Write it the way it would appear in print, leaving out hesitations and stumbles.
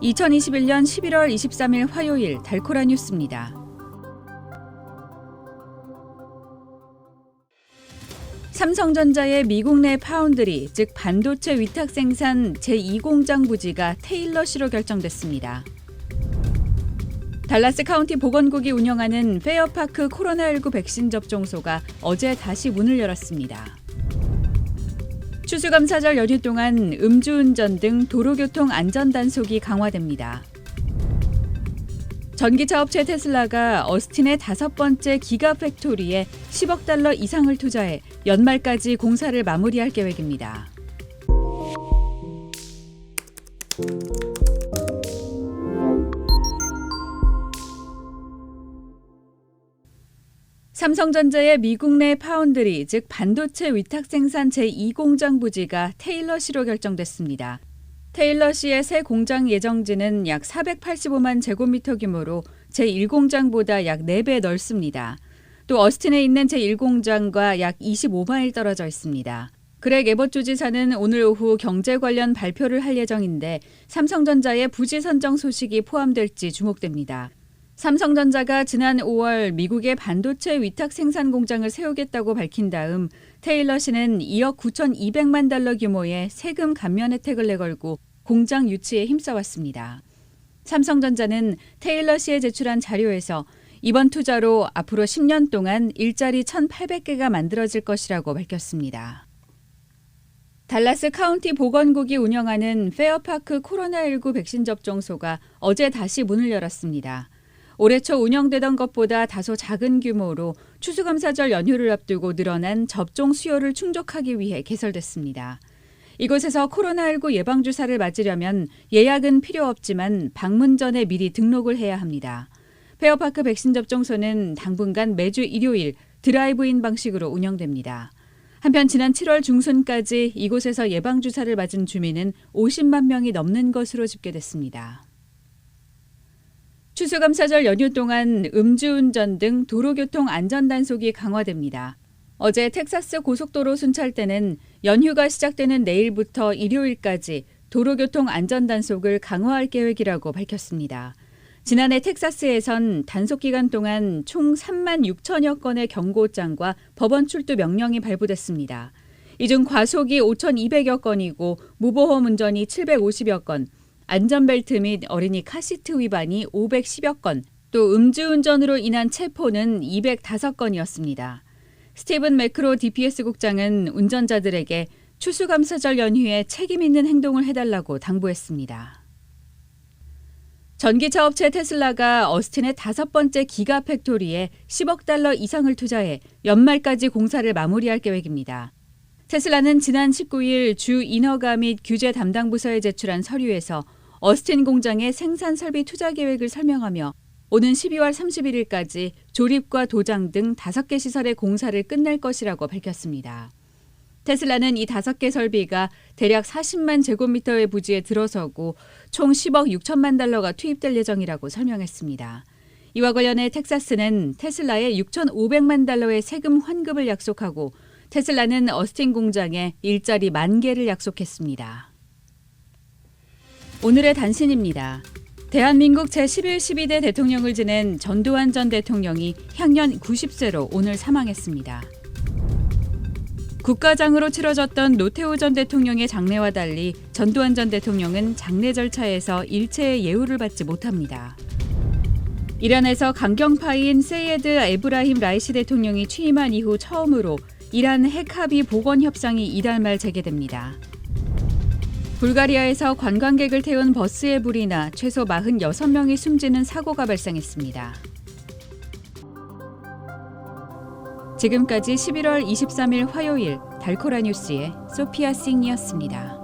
2021년 11월 23일 화요일 달코라 뉴스입니다. 삼성전자의 미국 내 파운드리, 즉 반도체 위탁 생산 제2공장 부지가 테일러시로 결정됐습니다. 달라스 카운티 보건국이 운영하는 페어파크 코로나19 백신 접종소가 어제 다시 문을 열었습니다. 추수감사절 연휴 동안 음주운전 등 도로교통 안전단속이 강화됩니다. 전기차 업체 테슬라가 어스틴의 5번째 기가팩토리에 10억 달러 이상을 투자해 연말까지 공사를 마무리할 계획입니다. 삼성전자의 미국 내 파운드리, 즉 반도체 위탁 생산 제2공장 부지가 테일러시로 결정됐습니다. 테일러시의 새 공장 예정지는 약 485만 제곱미터 규모로 제1공장보다 약 4배 넓습니다. 또 어스틴에 있는 제1공장과 약 25마일 떨어져 있습니다. 그렉 에벗 주지사는 오늘 오후 경제 관련 발표를 할 예정인데 삼성전자의 부지 선정 소식이 포함될지 주목됩니다. 삼성전자가 지난 5월 미국의 반도체 위탁 생산 공장을 세우겠다고 밝힌 다음 테일러시는 2억 9,200만 달러 규모의 세금 감면 혜택을 내걸고 공장 유치에 힘써왔습니다. 삼성전자는 테일러시에 제출한 자료에서 이번 투자로 앞으로 10년 동안 일자리 1,800개가 만들어질 것이라고 밝혔습니다. 달라스 카운티 보건국이 운영하는 페어파크 코로나19 백신 접종소가 어제 다시 문을 열었습니다. 올해 초 운영되던 것보다 다소 작은 규모로 추수감사절 연휴를 앞두고 늘어난 접종 수요를 충족하기 위해 개설됐습니다. 이곳에서 코로나19 예방주사를 맞으려면 예약은 필요 없지만 방문 전에 미리 등록을 해야 합니다. 페어파크 백신 접종소는 당분간 매주 일요일 드라이브인 방식으로 운영됩니다. 한편 지난 7월 중순까지 이곳에서 예방주사를 맞은 주민은 50만 명이 넘는 것으로 집계됐습니다. 추수감사절 연휴 동안 음주운전 등 도로교통 안전단속이 강화됩니다. 어제 텍사스 고속도로 순찰대는 연휴가 시작되는 내일부터 일요일까지 도로교통 안전단속을 강화할 계획이라고 밝혔습니다. 지난해 텍사스에선 단속기간 동안 총 3만 6천여 건의 경고장과 법원 출두 명령이 발부됐습니다. 이 중 과속이 5,200여 건이고 무보험 운전이 750여 건, 안전벨트 및 어린이 카시트 위반이 510여 건, 또 음주운전으로 인한 체포는 205건이었습니다. 스티븐 매크로 DPS 국장은 운전자들에게 추수감사절 연휴에 책임 있는 행동을 해달라고 당부했습니다. 전기차 업체 테슬라가 어스틴의 5번째 기가팩토리에 10억 달러 이상을 투자해 연말까지 공사를 마무리할 계획입니다. 테슬라는 지난 19일 주 인허가 및 규제 담당 부서에 제출한 서류에서 어스틴 공장의 생산 설비 투자 계획을 설명하며 오는 12월 31일까지 조립과 도장 등 5개 시설의 공사를 끝낼 것이라고 밝혔습니다. 테슬라는 이 5개 설비가 대략 40만 제곱미터의 부지에 들어서고 총 10억 6천만 달러가 투입될 예정이라고 설명했습니다. 이와 관련해 텍사스는 테슬라에 6,500만 달러의 세금 환급을 약속하고 테슬라는 어스틴 공장에 일자리 10,000개를 약속했습니다. 오늘의 단신입니다. 대한민국 제11, 12대 대통령을 지낸 전두환 전 대통령이 향년 90세로 오늘 사망했습니다. 국가장으로 치러졌던 노태우 전 대통령의 장례와 달리 전두환 전 대통령은 장례 절차에서 일체의 예우를 받지 못합니다. 이란에서 강경파인 세예드 에브라힘 라이시 대통령이 취임한 이후 처음으로 이란 핵합의 복원 협상이 이달 말 재개됩니다. 불가리아에서 관광객을 태운 버스에 불이 나 최소 46명이 숨지는 사고가 발생했습니다. 지금까지 11월 23일 화요일 달코라 뉴스의 소피아 싱이었습니다.